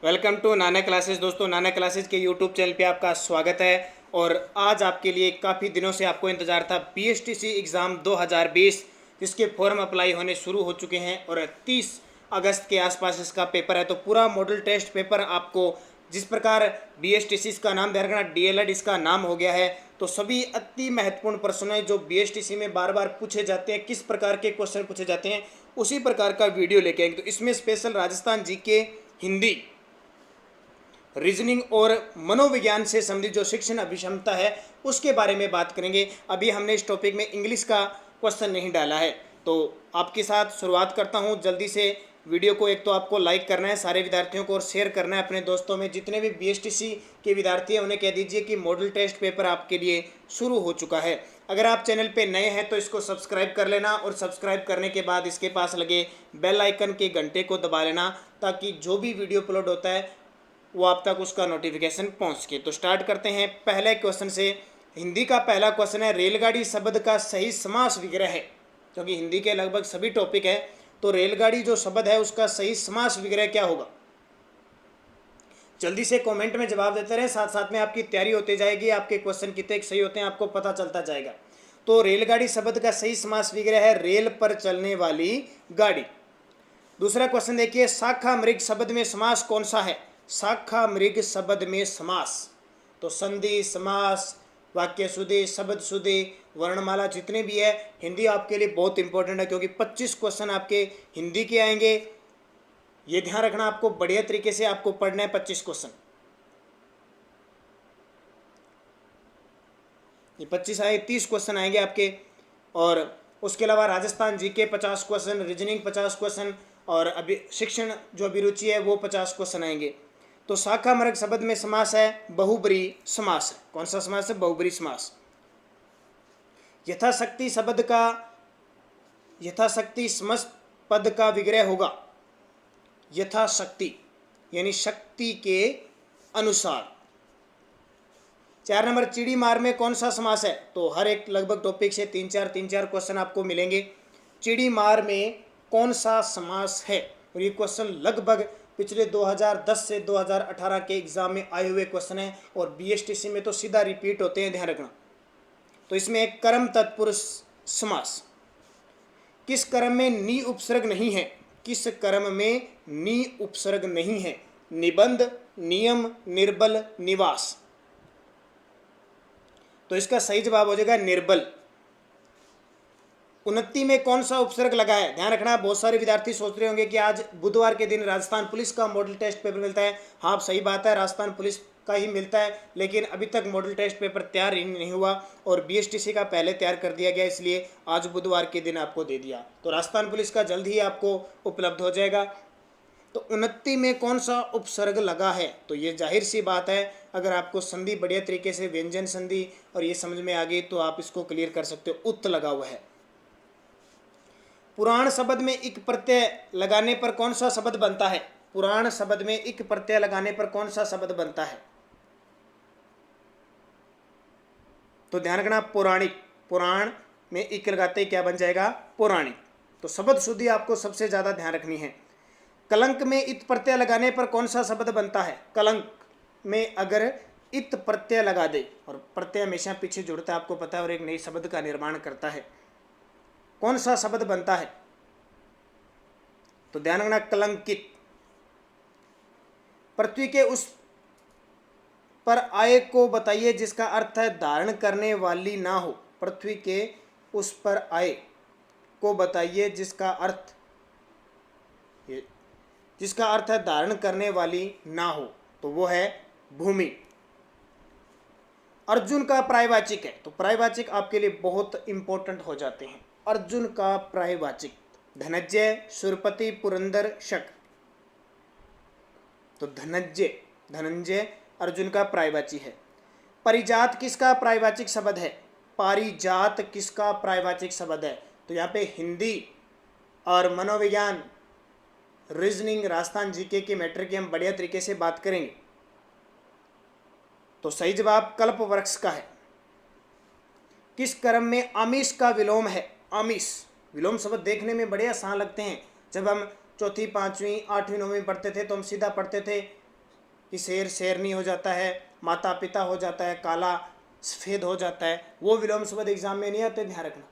Welcome to Nana classes. दोस्तों, नाना classes के YouTube channel पे आपका स्वागत है। और आज आपके लिए काफ़ी दिनों से आपको इंतज़ार था बीएसटीसी एग्ज़ाम 2020, जिसके फॉर्म अप्लाई होने शुरू हो चुके हैं और 30 अगस्त के आसपास इसका पेपर है। तो पूरा मॉडल टेस्ट पेपर आपको, जिस प्रकार बीएसटीसी का नाम दे रखना, डीएलएड इसका नाम हो गया है, तो सभी अति महत्वपूर्ण प्रश्न हैं जो बीएसटीसी में बार बार पूछे जाते हैं, किस प्रकार के क्वेश्चन पूछे जाते हैं, उसी प्रकार का वीडियो लेके आएंगे। तो इसमें special Rajasthan GK, Hindi, reasoning और मनोविज्ञान से संबंधित जो शिक्षण अभिक्षमता है उसके बारे में बात करेंगे। अभी हमने इस टॉपिक में इंग्लिश का क्वेश्चन नहीं डाला है। तो आपके साथ शुरुआत करता हूं। जल्दी से वीडियो को एक तो आपको लाइक करना है सारे विद्यार्थियों को, और शेयर करना है अपने दोस्तों में। जितने भी बीएसटीसी के विद्यार्थी हैं उन्हें कह दीजिए कि मॉडल टेस्ट पेपर आपके लिए शुरू हो चुका है। अगर आप चैनल पे नए हैं तो इसको सब्सक्राइब कर लेना, और सब्सक्राइब करने के बाद इसके पास लगे बेल आइकन के घंटे को दबा लेना, ताकि जो भी वीडियो अपलोड होता है वो आप तक उसका नोटिफिकेशन पहुंच सके। तो स्टार्ट करते हैं पहले क्वेश्चन से। हिंदी का पहला क्वेश्चन है, रेलगाड़ी शब्द का सही समास विग्रह है। क्योंकि हिंदी के लगभग सभी टॉपिक है, तो रेलगाड़ी जो शब्द है उसका सही समास विग्रह क्या होगा? जल्दी से कमेंट में जवाब देते रहे, साथ साथ में आपकी तैयारी होती जाएगी, आपके क्वेश्चन कितने सही होते हैं आपको पता चलता जाएगा। तो रेलगाड़ी शब्द का सही समास विग्रह है रेल पर चलने वाली गाड़ी। दूसरा क्वेश्चन देखिए, शाखा मृग शब्द में समास कौन सा है? शाखा मृग शब्द में समास, तो संधि, समास, वाक्य शुद्धि, शब्द शुद्धि, वर्णमाला जितने भी है, हिंदी आपके लिए बहुत इंपॉर्टेंट है क्योंकि 25 क्वेश्चन आपके हिंदी के आएंगे। ये ध्यान रखना, आपको बढ़िया तरीके से आपको पढ़ना है 25 क्वेश्चन। ये 25 आए, 30 क्वेश्चन आएंगे आपके। और उसके अलावा Rajasthan GK 50 question, reasoning 50 question, और अभी शिक्षण जो अभिरुचि है वो 50 क्वेश्चन आएंगे। तो शाखा मृग शब्द में समास है बहुब्री समास है। कौन सा समास है? बहुब्री समास। यथाशक्ति शब्द का, यथाशक्ति समस्त पद का विग्रह होगा। यथाशक्ति यानी शक्ति के अनुसार। 4 नंबर, चिड़ी मार में कौन सा समास है? तो हर एक लगभग टॉपिक से 3-4 क्वेश्चन आपको मिलेंगे। चिड़ी मार में कौन सा समास है? और ये क्वेश्चन लगभग पिछले 2010 से 2018 के एग्जाम में आए हुए क्वेश्चन है, और बीएसटीसी में तो सीधा रिपीट होते हैं, ध्यान रखना। तो इसमें एक कर्म तत्पुरुष समास। किस कर्म में नी उपसर्ग नहीं है? किस कर्म में नी उपसर्ग नहीं है? निबंध, नियम, निर्बल, निवास। तो इसका सही जवाब हो जाएगा निर्बल। 29 में कौन सा उपसर्ग लगा है? ध्यान रखना, बहुत सारे विद्यार्थी सोच रहे होंगे कि आज बुधवार के दिन राजस्थान पुलिस का मॉडल टेस्ट पेपर मिलता है। हाँ, आप सही बात है, राजस्थान पुलिस का ही मिलता है, लेकिन अभी तक मॉडल टेस्ट पेपर तैयार ही नहीं हुआ, और बीएसटीसी का पहले तैयार कर दिया गया, इसलिए आज बुधवार के दिन आपको दे दिया। तो राजस्थान पुलिस का जल्द ही आपको उपलब्ध हो जाएगा। तो 29 में कौन सा उपसर्ग लगा है? तो ये जाहिर सी बात है, अगर आपको संधि बढ़िया तरीके से, व्यंजन संधि और ये समझ में आ गई तो आप इसको क्लियर कर सकते हो। उत लगा हुआ है। पुराण शब्द में इक प्रत्यय लगाने पर कौन सा शब्द बनता है? पुराण शब्द में इक प्रत्यय लगाने पर कौन सा शब्द बनता है? तो ध्यान रखना, पौराणिक। पुराण में इक लगाते ही क्या बन जाएगा? पौराणिक। तो शब्द शुद्धि आपको सबसे ज्यादा ध्यान रखनी है। कलंक में इत प्रत्यय लगाने पर कौन सा शब्द बनता है? कलंक में अगर इत प्रत्यय लगा दे, और प्रत्यय हमेशा पीछे जुड़ता है आपको पता है, और एक नई शब्द का निर्माण करता है, कौन सा शब्द बनता है? तो ध्यान रखना, कलंकित। पृथ्वी के उस पर आए को बताइए जिसका अर्थ है धारण करने वाली ना हो। पृथ्वी के उस पर आए को बताइए जिसका अर्थ है धारण करने वाली ना हो, तो वो है भूमि। अर्जुन का प्रायवाचिक है, तो प्रायवाचिक आपके लिए बहुत इंपॉर्टेंट हो जाते हैं। अर्जुन का प्रायवाचिक, धनंजय, सुरपति, पुरंदर, शक। तो धनंजय अर्जुन का प्रायवाची है। परिजात किसका प्रायवाचिक शब्द है? पारिजात किसका प्रायवाचिक शब्द है? तो यहाँ पे हिंदी और मनोविज्ञान, रीजनिंग, राजस्थान जीके के मैटर की हम बढ़िया तरीके से बात करेंगे। तो सही जवाब कल्प वृक्ष का है। किस कर्म में आमिष का विलोम है? आमिष, विलोम शब्द देखने में बड़े आसान लगते हैं। जब हम चौथी, 5वीं, 8वीं, 9वीं पढ़ते थे तो हम सीधा पढ़ते थे कि शेर शेरनी हो जाता है, माता पिता हो जाता है, काला सफ़ेद हो जाता है, वो विलोम शब्द एग्जाम में नहीं आते, ध्यान रखना।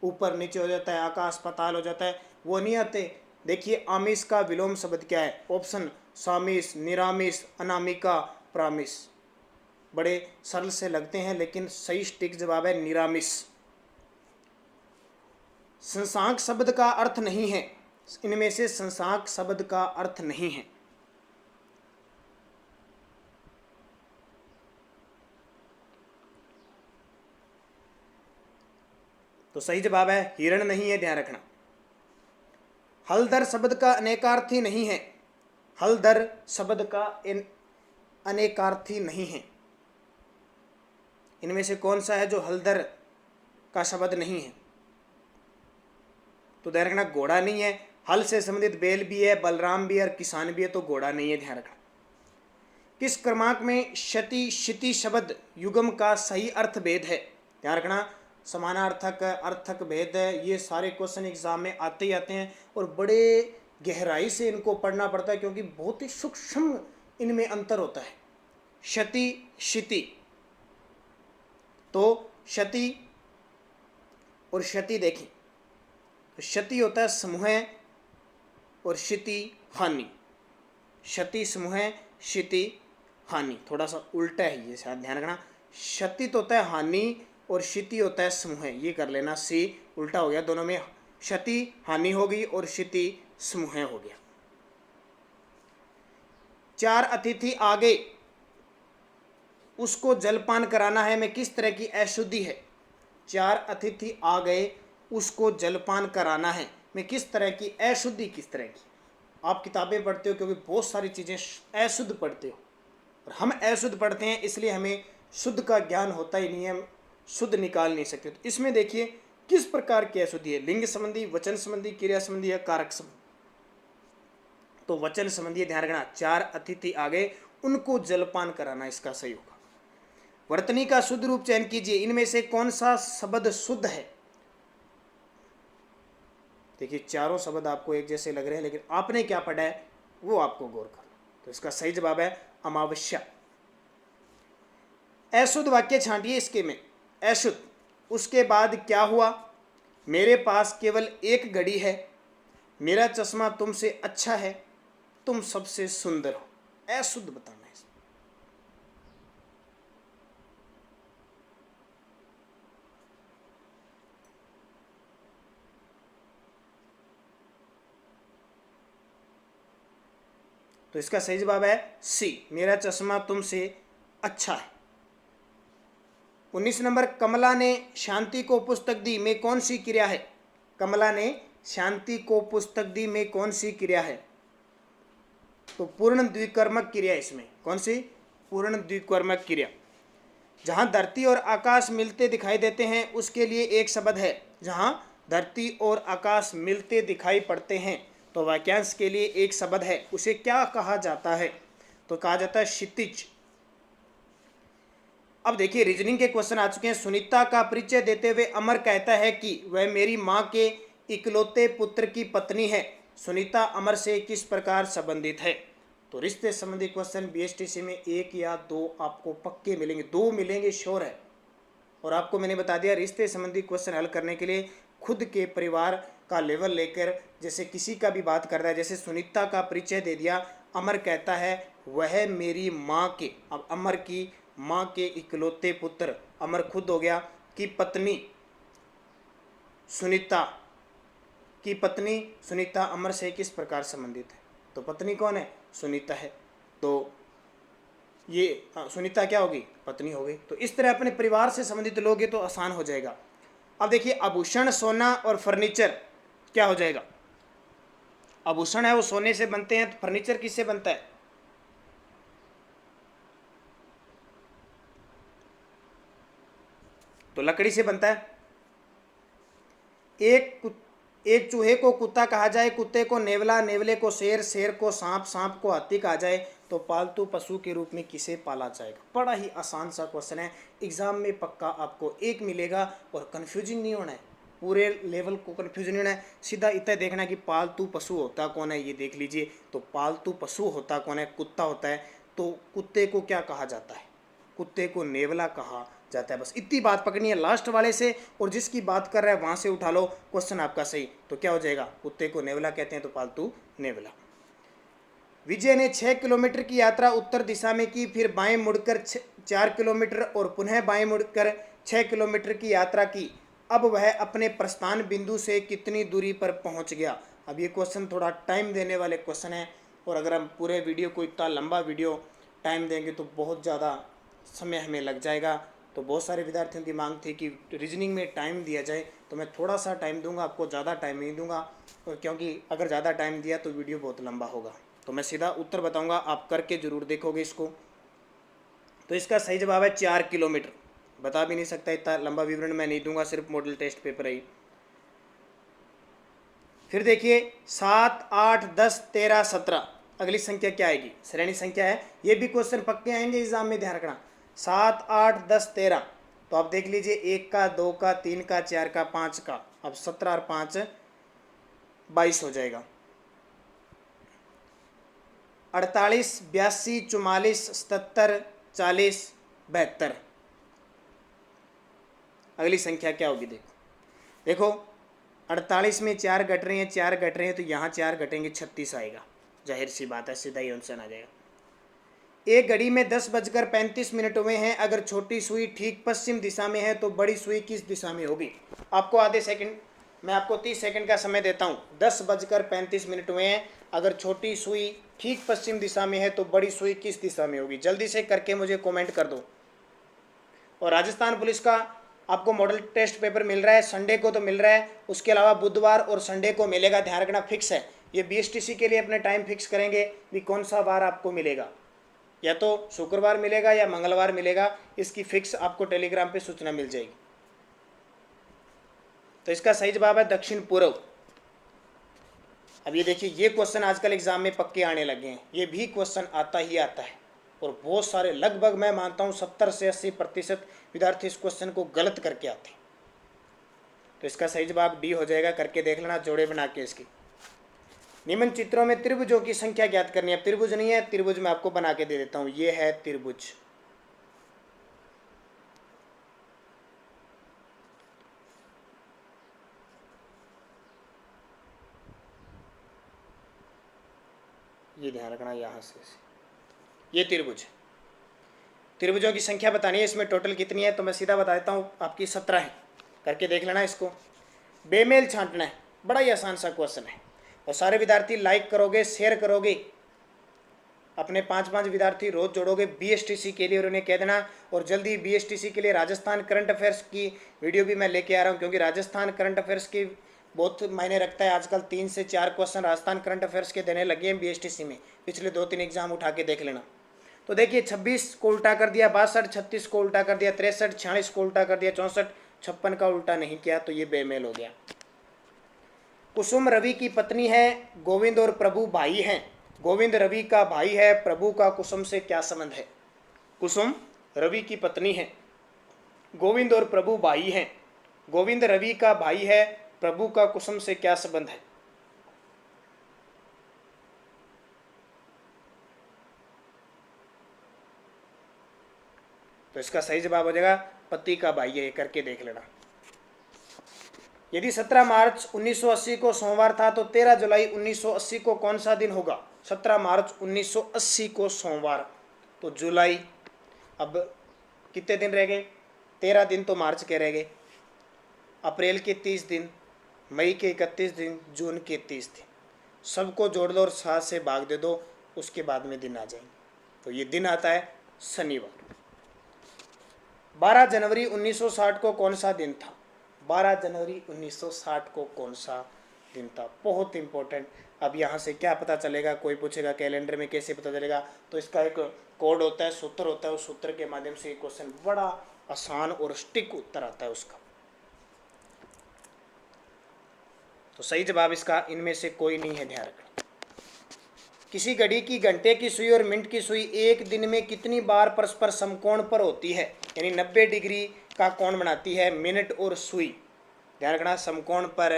ऊपर नीचे हो जाता है, आकाश पाताल हो जाता है, वो नहीं आते। देखिए आमिष का विलोम शब्द क्या है? ऑप्शन सामिस, निरामिष, अनामिका, प्रामिस। बड़े सरल से लगते हैं लेकिन सही सटीक जवाब है निरामिष। संसांक शब्द का अर्थ नहीं है, इनमें से संसांक शब्द का अर्थ नहीं है। तो सही जवाब है हिरण नहीं है, ध्यान रखना। हलधर शब्द का अनेकार्थी नहीं है, हलधर शब्द का अनेकार्थी नहीं है। इनमें से कौन सा है जो हलधर का शब्द नहीं है? तो ध्यान रखना घोड़ा नहीं है। हल से संबंधित बैल भी है, बलराम भी है और किसान भी है, तो घोड़ा नहीं है, ध्यान रखना। किस क्रमांक में क्षति क्षिति शब्द युगम का सही अर्थ भेद है? ध्यान रखना समानार्थक, अर्थक भेद, ये सारे क्वेश्चन एग्जाम में आते ही आते हैं और बड़े गहराई से इनको पढ़ना पड़ता है क्योंकि बहुत ही सूक्ष्म इनमें अंतर होता है। क्षति क्षिति, तो क्षति और क्षति देखें तो क्षति होता है समूह और क्षिति हानि। क्षति समूह, क्षिति हानि, थोड़ा सा उल्टा है ये, शायद ध्यान रखना। क्षति तो होता है हानि और क्षिति होता है समूह, ये कर लेना, सी उल्टा हो गया, दोनों में क्षति हानि हो गई और क्षिति समूह हो गया। 4 अतिथि आ गए, उसको जलपान कराना है, में किस तरह की अशुद्धि है? 4 अतिथि आ गए, उसको जलपान कराना है, में किस तरह की अशुद्धि, किस तरह की? आप किताबें पढ़ते हो क्योंकि बहुत सारी चीज़ें अशुद्ध पढ़ते हो और हम अशुद्ध पढ़ते हैं, इसलिए हमें शुद्ध का ज्ञान होता ही नहीं है, हम शुद्ध निकाल नहीं सकते। तो इसमें देखिए किस प्रकार की अशुद्धि है, लिंग संबंधी, वचन संबंधी, क्रिया संबंधी या कारक संबंधी? तो वचन संबंधी, ध्यान रखना। 4 अतिथि आ गए, उनको जलपान कराना इसका सही होगा। वर्तनी का शुद्ध रूप चयन कीजिए, इनमें से कौन सा शब्द शुद्ध है? देखिए चारों शब्द आपको एक जैसे लग रहे हैं लेकिन आपने क्या पढ़ा है वो आपको गौर करना। तो इसका सही जवाब है अमावस्या। अशुद्ध वाक्य छांटिए इसके में। अशुद्ध, उसके बाद क्या हुआ? मेरे पास केवल एक घड़ी है, मेरा चश्मा तुमसे अच्छा है, तुम सबसे सुंदर हो। अशुद्ध बताना है। तो इसका सही जवाब है सी, मेरा चश्मा तुमसे अच्छा है। 19 नंबर, कमला ने शांति को पुस्तक दी, में कौन सी क्रिया है? कमला ने शांति को पुस्तक दी में कौन सी क्रिया है? तो पूर्ण द्विकर्मक क्रिया, इसमें कौन सी? पूर्ण द्विकर्मक क्रिया। जहां धरती और आकाश मिलते दिखाई देते हैं उसके लिए एक शब्द है। जहां धरती और आकाश मिलते दिखाई पड़ते हैं तो वाक्यांश के लिए एक शब्द है, उसे क्या कहा जाता है? तो कहा जाता है क्षितिज। अब देखिए रीजनिंग के क्वेश्चन आ चुके हैं। सुनीता का परिचय देते हुए अमर कहता है कि वह मेरी माँ के इकलौते पुत्र की पत्नी है। सुनीता अमर से किस प्रकार संबंधित है? तो रिश्ते संबंधी क्वेश्चन बीएसटीसी में 1 या 2 आपको पक्के मिलेंगे, 2 मिलेंगे श्योर है। और आपको मैंने बता दिया रिश्ते संबंधी क्वेश्चन हल करने के लिए खुद के परिवार का लेवल लेकर, जैसे किसी का भी बात कर रहा है, जैसे सुनीता का परिचय दे दिया, अमर कहता है वह मेरी माँ के, अब अमर की माँ के इकलौते पुत्र, अमर खुद हो गया, की पत्नी सुनीता, की पत्नी सुनीता अमर से किस प्रकार संबंधित है? तो पत्नी कौन है? सुनीता है, तो ये सुनीता क्या होगी? पत्नी हो गई। तो इस तरह अपने परिवार से संबंधित लोगे तो आसान हो जाएगा। अब देखिए आभूषण, सोना और फर्नीचर क्या हो जाएगा? आभूषण है वो सोने से बनते हैं, तो फर्नीचर किससे बनता है? तो लकड़ी से बनता है। एक चूहे को कुत्ता कहा जाए, कुत्ते को नेवला, नेवले को शेर, शेर को सांप, सांप को हाथी कहा जाए तो पालतू पशु के रूप में किसे पाला जाएगा? बड़ा ही आसान सा क्वेश्चन है, एग्जाम में पक्का आपको 1 मिलेगा और कंफ्यूजिंग नहीं होना है, पूरे लेवल को कंफ्यूजन नहीं होना है। सीधा इतना देखना कि पालतू पशु होता कौन है, ये देख लीजिए। तो पालतू पशु होता कौन है? कुत्ता होता है। तो कुत्ते को क्या कहा जाता है? कुत्ते को नेवला कहा जाता है। बस इतनी बात पकड़नी है लास्ट वाले से, और जिसकी बात कर रहा है वहाँ से उठा लो क्वेश्चन आपका सही। तो क्या हो जाएगा? कुत्ते को नेवला कहते हैं, तो पालतू नेवला। विजय ने 6 किलोमीटर की यात्रा उत्तर दिशा में की, फिर बाएं मुड़कर 4 किलोमीटर और पुनः बाएं मुड़कर 6 किलोमीटर की यात्रा की। अब वह अपने प्रस्थान बिंदु से कितनी दूरी पर पहुंच गया? अब ये क्वेश्चन थोड़ा टाइम देने वाले क्वेश्चन है, और अगर हम पूरे वीडियो को इतना लंबा वीडियो टाइम देंगे तो बहुत ज़्यादा समय हमें लग जाएगा। तो बहुत सारे विद्यार्थियों की मांग थी कि रीजनिंग में टाइम दिया जाए, तो मैं थोड़ा सा टाइम दूंगा आपको, ज़्यादा टाइम नहीं दूंगा, क्योंकि अगर ज़्यादा टाइम दिया तो वीडियो बहुत लंबा होगा। तो मैं सीधा उत्तर बताऊंगा, आप करके ज़रूर देखोगे इसको। तो इसका सही जवाब है 4 किलोमीटर। बता भी नहीं सकता, इतना लंबा विवरण मैं नहीं दूंगा, सिर्फ मॉडल टेस्ट पेपर है। फिर देखिए 7, 8, 10, 13, 17 अगली संख्या क्या आएगी? श्रेणी संख्या है, ये भी क्वेश्चन पक्के आएंगे एग्जाम में, ध्यान रखना। 7, 8, 10, 13, तो आप देख लीजिए 1 का, 2 का, 3 का, 4 का, 5 का। अब 17 और 5 22 हो जाएगा। 48, 82, 44, 77, 40, 72 अगली संख्या क्या होगी? देखो 48 में 4 घट रहे हैं, 4 घट रहे हैं, तो यहाँ 4 घटेंगे, 36 आएगा। जाहिर सी बात है, सीधा ही आंसर आ जाएगा। एक घड़ी में 10:35 हुए हैं। अगर छोटी सुई ठीक पश्चिम दिशा में है तो बड़ी सुई किस दिशा में होगी? आपको आधे सेकंड, मैं आपको 30 सेकंड का समय देता हूँ। 10:35 हुए हैं। अगर छोटी सुई ठीक पश्चिम दिशा में है तो बड़ी सुई किस दिशा में होगी? जल्दी से करके मुझे कमेंट कर दो। और राजस्थान पुलिस का आपको मॉडल टेस्ट पेपर मिल रहा है, संडे को तो मिल रहा है, उसके अलावा बुधवार और संडे को मिलेगा, ध्यान रखना, फिक्स है। ये BSTC के लिए अपने टाइम फिक्स करेंगे कि कौन सा वार आपको मिलेगा, या तो शुक्रवार मिलेगा या मंगलवार मिलेगा, इसकी फिक्स आपको टेलीग्राम पे सूचना मिल जाएगी। तो इसका सही जवाब है दक्षिण पूर्व। अब ये देखिए, ये क्वेश्चन आजकल एग्जाम में पक्के आने लगे हैं, ये भी क्वेश्चन आता ही आता है, और बहुत सारे, लगभग मैं मानता हूँ 70 से 80% विद्यार्थी इस क्वेश्चन को गलत करके आते हैं। तो इसका सही जवाब डी हो जाएगा, करके देख लेना जोड़े बना के इसकी। निम्न चित्रों में त्रिभुजों की संख्या ज्ञात करनी है। अब त्रिभुज नहीं है, त्रिभुज मैं आपको बना के दे देता हूँ, ये है त्रिभुज। ये ध्यान रखना, यहाँ से ये त्रिभुज, त्रिभुजों की संख्या बतानी है, इसमें टोटल कितनी है? तो मैं सीधा बता देता हूँ, आपकी 17 है, करके देख लेना इसको। बेमेल छांटना है, बड़ा ही आसान सा क्वेश्चन है, और सारे विद्यार्थी लाइक करोगे, शेयर करोगे, अपने 5-5 विद्यार्थी रोज जोड़ोगे BSTC के लिए, और उन्हें कह देना। और जल्दी BSTC के लिए राजस्थान करंट अफेयर्स की वीडियो भी मैं लेके आ रहा हूँ, क्योंकि राजस्थान करंट अफेयर्स की बहुत मायने रखता है। आजकल 3 से 4 क्वेश्चन राजस्थान करंट अफेयर्स के देने लगे हैं BSTC में, पिछले 2-3 एग्जाम उठा के देख लेना। तो देखिए 26 को उल्टा कर दिया, 62, 36 को उल्टा कर दिया, 63, 46 को उल्टा कर दिया, 64, 56 का उल्टा नहीं किया, तो ये बेमेल हो गया। कुसुम रवि की पत्नी है, गोविंद और प्रभु भाई हैं। गोविंद रवि का भाई है, प्रभु का कुसुम से क्या संबंध है? कुसुम रवि की पत्नी है, गोविंद और प्रभु भाई हैं। गोविंद रवि का भाई है, प्रभु का कुसुम से क्या संबंध है? तो इसका सही जवाब हो जाएगा पति का भाई है, करके देख लेना। यदि 17 मार्च 1980 को सोमवार था तो 13 जुलाई 1980 को कौन सा दिन होगा? 17 मार्च 1980 को सोमवार, तो जुलाई, अब कितने दिन रह गए? 13 दिन तो मार्च के रह गए, अप्रैल के 30 दिन, मई के 31 दिन, जून के 30 दिन, सबको जोड़ दो और 7 से भाग दे दो, उसके बाद में दिन आ जाएंगे। तो ये दिन आता है शनिवार। 12 जनवरी 1960 को कौन सा दिन था? 12 जनवरी 1960 को कौन सा दिन था? बहुत इंपॉर्टेंट। अब यहाँ से क्या पता चलेगा? कोई पूछेगा कैलेंडर में कैसे पता चलेगा, तो इसका एक कोड होता है, सूत्र होता है, उस सूत्र के माध्यम से ये क्वेश्चन बड़ा आसान और स्टिक उत्तर आता है उसका। तो सही जवाब इसका इनमें से कोई नहीं है, ध्यान रखना। किसी घड़ी की घंटे की सुई और मिनट की सुई एक दिन में कितनी बार परस्पर समकोण पर होती है? यानी 90 डिग्री का कोण बनाती है मिनट और सुई। ध्यान रखना, समकोण पर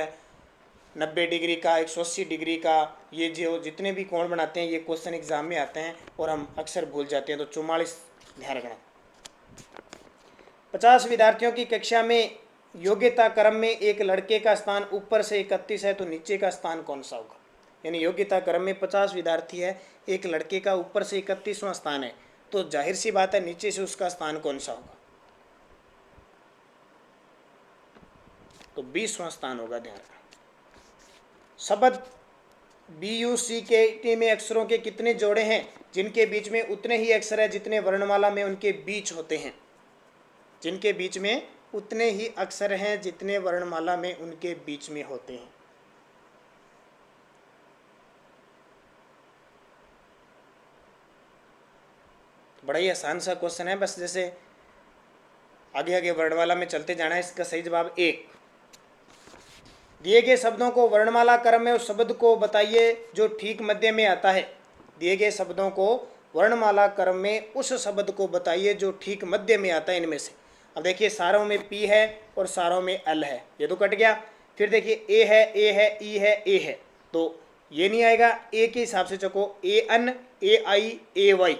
90 डिग्री का, 180 डिग्री का, ये जो जितने भी कोण बनाते हैं ये क्वेश्चन एग्जाम में आते हैं और हम अक्सर भूल जाते हैं। तो 44 ध्यान रखना। 50 विद्यार्थियों की कक्षा में योग्यता क्रम में एक लड़के का स्थान ऊपर से 31 है, तो नीचे का स्थान कौन सा होगा? यानी योग्यता क्रम में 50 विद्यार्थी है, एक लड़के का ऊपर से 31वां स्थान है, तो जाहिर सी बात है नीचे से उसका स्थान कौन सा होगा? तो 20वां स्थान होगा। ध्यान रखना। शब्द BUC के टी में अक्षरों के कितने जोड़े हैं जिनके बीच में उतने ही अक्षर है जितने वर्णमाला में उनके बीच होते हैं? जिनके बीच में उतने ही अक्षर हैं जितने वर्णमाला में उनके बीच में होते हैं। बड़ा ही आसान सा क्वेश्चन है, बस जैसे आगे आगे वर्णमाला में चलते जाना है। इसका सही जवाब 1। दिए गए शब्दों को वर्णमाला क्रम में उस शब्द को बताइए जो ठीक मध्य में आता है। दिए गए शब्दों को वर्णमाला क्रम में उस शब्द को बताइए जो ठीक मध्य में आता है इनमें से। अब देखिए सारों में P है और सारों में L है, ये तो कट गया। फिर देखिए A है, A है, E है, A है, तो ये नहीं आएगा। A के हिसाब से चको AN, AI, AY।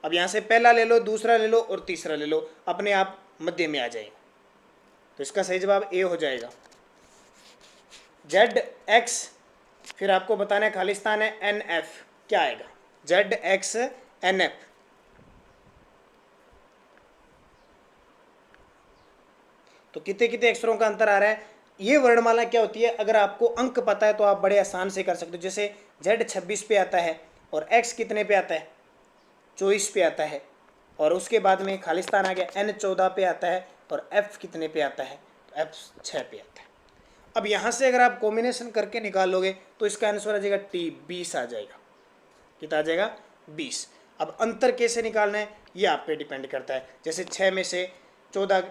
अब यहाँ से पहला ले लो, दूसरा ले लो और तीसरा ले लो, अपने आप मध्य में आ जाएगा। तो इसका सही जवाब A हो जाएगा। ZX, फिर आपको बताना है खालिस्तान है NF, क्या आएगा? ZX NF। तो कितने कितने अक्षरों का अंतर आ रहा है? ये वर्णमाला क्या होती है, अगर आपको अंक पता है तो आप बड़े आसान से कर सकते हो। जैसे Z 26 पे आता है और X कितने पे आता है? 24 पे आता है, और उसके बाद में खालिस्तान आ गया, N 14 पे आता है और F कितने पे आता है? तो F 6 पे आता है। अब यहाँ से अगर आप कॉम्बिनेशन करके निकाल लोगे तो इसका आंसर आ जाएगा T, 20 आ जाएगा। कितना आ जाएगा? 20। अब अंतर कैसे निकालना है ये आप पे डिपेंड करता है। जैसे 6 में से 14,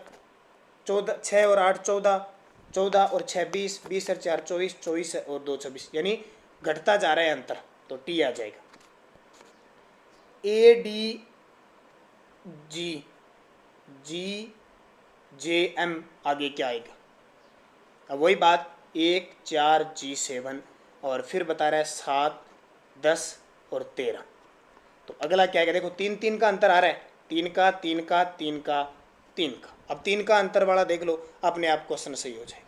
6 और 8 14, 14 और 6 20, 20 और 4 24, 24 और 2 26, यानी घटता जा रहा है अंतर, तो T आ जाएगा। ADGGJM आगे क्या आएगा? अब वही बात 1 4 G7 और फिर बता रहा है 7 10 और 13। तो अगला क्या आएगा? देखो 3 3 का अंतर आ रहा है, 3 का 3 का 3 का 3 का। अब 3 का अंतर वाला देख लो, अपने आप क्वेश्चन सही हो जाएगा।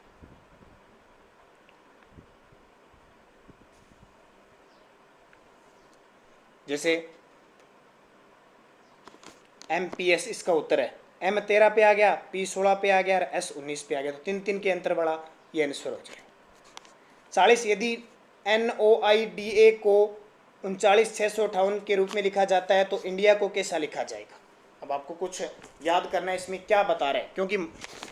जैसे MPS इसका उत्तर है, M 13 पे आ गया, P 16 पे आ गया और S 19 पे आ गया, तो 3 3 के अंतर वाला ये आंसर हो जाएगा। 40 यदि NOIDA को 39,658 के रूप में लिखा जाता है तो इंडिया को कैसा लिखा जाएगा? अब आपको कुछ याद करना है इसमें क्या बता रहे हैं, क्योंकि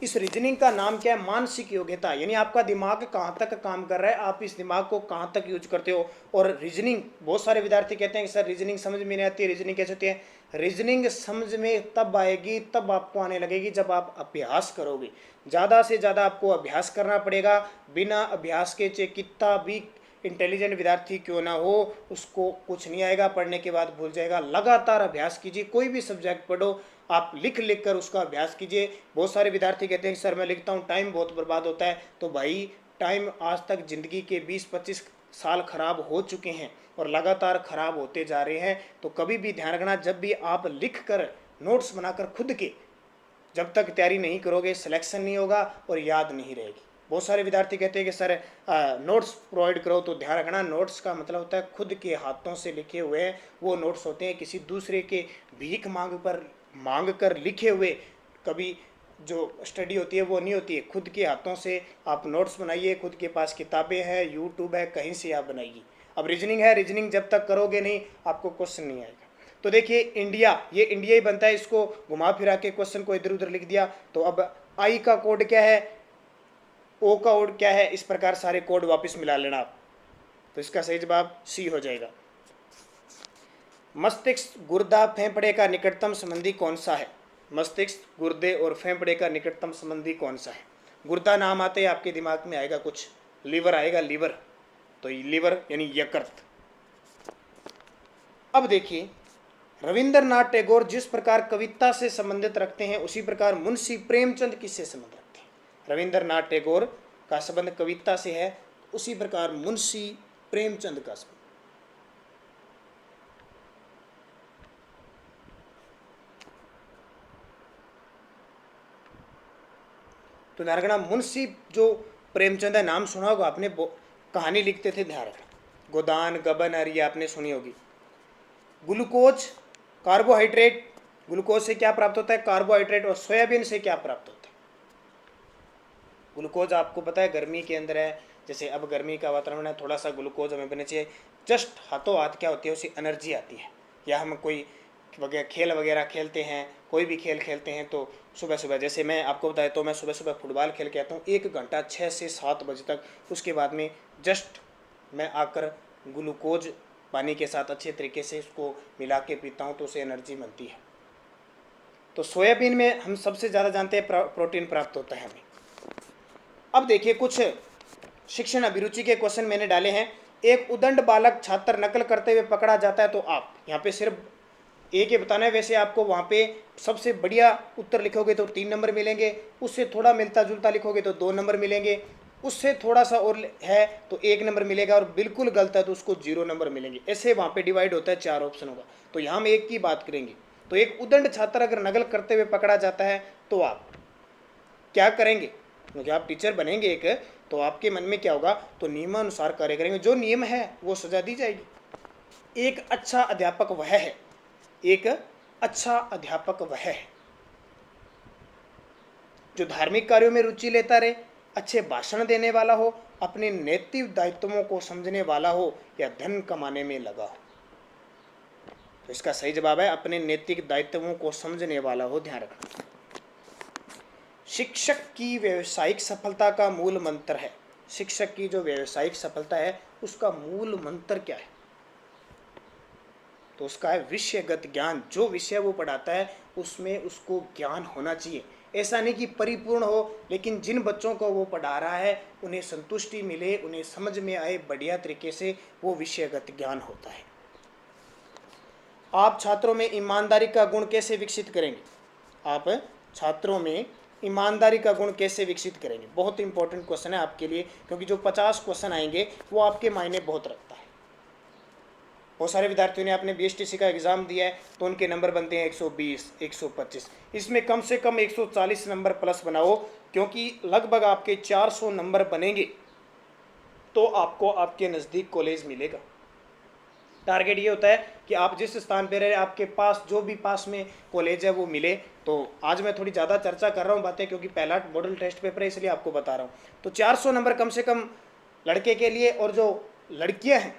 इस रीजनिंग का नाम क्या है? मानसिक योग्यता। यानी आपका दिमाग कहाँ तक काम कर रहा है, आप इस दिमाग को कहाँ तक यूज करते हो। और रीजनिंग, बहुत सारे विद्यार्थी कहते हैं कि सर रीजनिंग समझ में नहीं आती है, रीजनिंग कैसे होती है? रीजनिंग समझ में तब आएगी, तब आपको आने लगेगी जब आप अभ्यास करोगे। ज़्यादा से ज़्यादा आपको अभ्यास करना पड़ेगा। बिना अभ्यास के चाहे कितना भी इंटेलिजेंट विद्यार्थी क्यों ना हो, उसको कुछ नहीं आएगा, पढ़ने के बाद भूल जाएगा। लगातार अभ्यास कीजिए, कोई भी सब्जेक्ट पढ़ो, आप लिख लिख कर उसका अभ्यास कीजिए। बहुत सारे विद्यार्थी कहते हैं कि सर मैं लिखता हूँ टाइम बहुत बर्बाद होता है। तो भाई टाइम आज तक ज़िंदगी के 20-25 साल खराब हो चुके हैं और लगातार खराब होते जा रहे हैं। तो कभी भी ध्यान रखना, जब भी आप लिख कर नोट्स बनाकर खुद के जब तक तैयारी नहीं करोगे, सिलेक्शन नहीं होगा और याद नहीं रहेगी। बहुत सारे विद्यार्थी कहते हैं कि सर नोट्स प्रोवाइड करो, तो ध्यान रखना नोट्स का मतलब होता है खुद के हाथों से लिखे हुए वो नोट्स होते हैं, किसी दूसरे के भीख मांग कर लिखे हुए कभी जो स्टडी होती है वो नहीं होती है। खुद के हाथों से आप नोट्स बनाइए, खुद के पास किताबें हैं, यूट्यूब है, कहीं से आप बनाइए। अब रीजनिंग है, रीजनिंग जब तक करोगे नहीं आपको क्वेश्चन नहीं आएगा। तो देखिए इंडिया, ये इंडिया ही बनता है, इसको घुमा फिरा के क्वेश्चन को इधर उधर लिख दिया। तो अब आई का कोड क्या है, ओ का कोड क्या है, इस प्रकार सारे कोड वापस मिला लेना आप। तो इसका सही जवाब सी हो जाएगा। मस्तिष्क गुर्दा फेफड़े का निकटतम संबंधी कौन सा है? मस्तिष्क गुर्दे और फेफड़े का निकटतम संबंधी कौन सा है? गुर्दा नाम आते ही आपके दिमाग में आएगा कुछ, लीवर आएगा, लीवर, तो लीवर यानी यकृत। अब देखिए रविंद्रनाथ टैगोर जिस प्रकार कविता से संबंधित रखते हैं उसी प्रकार मुंशी प्रेमचंद किससे संबंध रखते हैं? रविंद्रनाथ टैगोर का संबंध कविता से है, उसी प्रकार मुंशी प्रेमचंद का स्मरण। तो ध्यान रखना, मुंशी जो प्रेमचंद है, नाम सुना होगा आपने, कहानी लिखते थे, ध्यान रखना। गोदान गबन और ये आपने सुनी होगी। ग्लूकोज कार्बोहाइड्रेट, ग्लूकोज से क्या प्राप्त होता है? कार्बोहाइड्रेट। और सोयाबीन से क्या प्राप्त होता है? ग्लूकोज आपको पता है गर्मी के अंदर है, जैसे अब गर्मी का वातावरण है, थोड़ा सा ग्लूकोज हमें बने चाहिए। जस्ट हाथों हाथ क्या होती है, उसी एनर्जी आती है। या हम कोई खेल वगैरह खेलते हैं, कोई भी खेल खेलते हैं, तो सुबह सुबह, जैसे मैं आपको बताया, तो मैं सुबह सुबह फुटबॉल खेल के आता हूँ 1 घंटा 6 से 7 बजे तक। उसके बाद में जस्ट मैं आकर ग्लूकोज पानी के साथ अच्छे तरीके से उसको मिला के पीता हूँ, तो उससे एनर्जी मिलती है। तो सोयाबीन में हम सबसे ज़्यादा जानते हैं प्रोटीन प्राप्त होता है हमें। अब देखिए, कुछ शिक्षण अभिरुचि के क्वेश्चन मैंने डाले हैं। एक उदंड बालक छात्र नकल करते हुए पकड़ा जाता है, तो आप यहाँ पे सिर्फ एक ही बताना है। वैसे आपको वहाँ पे सबसे बढ़िया उत्तर लिखोगे तो 3 नंबर मिलेंगे, उससे थोड़ा मिलता जुलता लिखोगे तो 2 नंबर मिलेंगे, उससे थोड़ा सा और है तो 1 नंबर मिलेगा, और बिल्कुल गलत है तो उसको 0 नंबर मिलेंगे। ऐसे वहाँ पे डिवाइड होता है, 4 ऑप्शन होगा। तो यहाँ हम एक की बात करेंगे। तो एक उदंड छात्र अगर नकल करते हुए पकड़ा जाता है तो आप क्या करेंगे? क्योंकि आप टीचर बनेंगे एक, तो आपके मन में क्या होगा, तो नियमानुसार कार्य करेंगे। जो नियम है वो सजा दी जाएगी। एक अच्छा अध्यापक वह है, एक अच्छा अध्यापक वह है जो धार्मिक कार्यों में रुचि लेता रहे, अच्छे भाषण देने वाला हो, अपने नैतिक दायित्वों को समझने वाला हो, या धन कमाने में लगा हो। तो इसका सही जवाब है अपने नैतिक दायित्वों को समझने वाला हो। ध्यान रखना। शिक्षक की व्यावसायिक सफलता का मूल मंत्र है। शिक्षक की जो व्यावसायिक सफलता है उसका मूल मंत्र क्या है? तो उसका है विषयगत ज्ञान। जो विषय वो पढ़ाता है उसमें उसको ज्ञान होना चाहिए। ऐसा नहीं कि परिपूर्ण हो, लेकिन जिन बच्चों को वो पढ़ा रहा है उन्हें संतुष्टि मिले, उन्हें समझ में आए बढ़िया तरीके से, वो विषयगत ज्ञान होता है। आप छात्रों में ईमानदारी का गुण कैसे विकसित करेंगे? आप छात्रों में ईमानदारी का गुण कैसे विकसित करेंगे? बहुत इंपॉर्टेंट क्वेश्चन है आपके लिए, क्योंकि जो 50 क्वेश्चन आएंगे वो आपके मायने बहुत रखता है। बहुत सारे विद्यार्थियों ने आपने बीएसटीसी का एग्जाम दिया है तो उनके नंबर बनते हैं 120, 125। इसमें कम से कम 140 नंबर प्लस बनाओ, क्योंकि लगभग आपके 400 नंबर बनेंगे तो आपको आपके नज़दीक कॉलेज मिलेगा। टारगेट ये होता है कि आप जिस स्थान पर रहे, आपके पास जो भी पास में कॉलेज है वो मिले। तो आज मैं थोड़ी ज़्यादा चर्चा कर रहा हूँ बातें, क्योंकि पहला मॉडल टेस्ट पेपर है, इसलिए आपको बता रहा हूँ। तो 400 नंबर कम से कम लड़के के लिए, और जो लड़कियाँ हैं,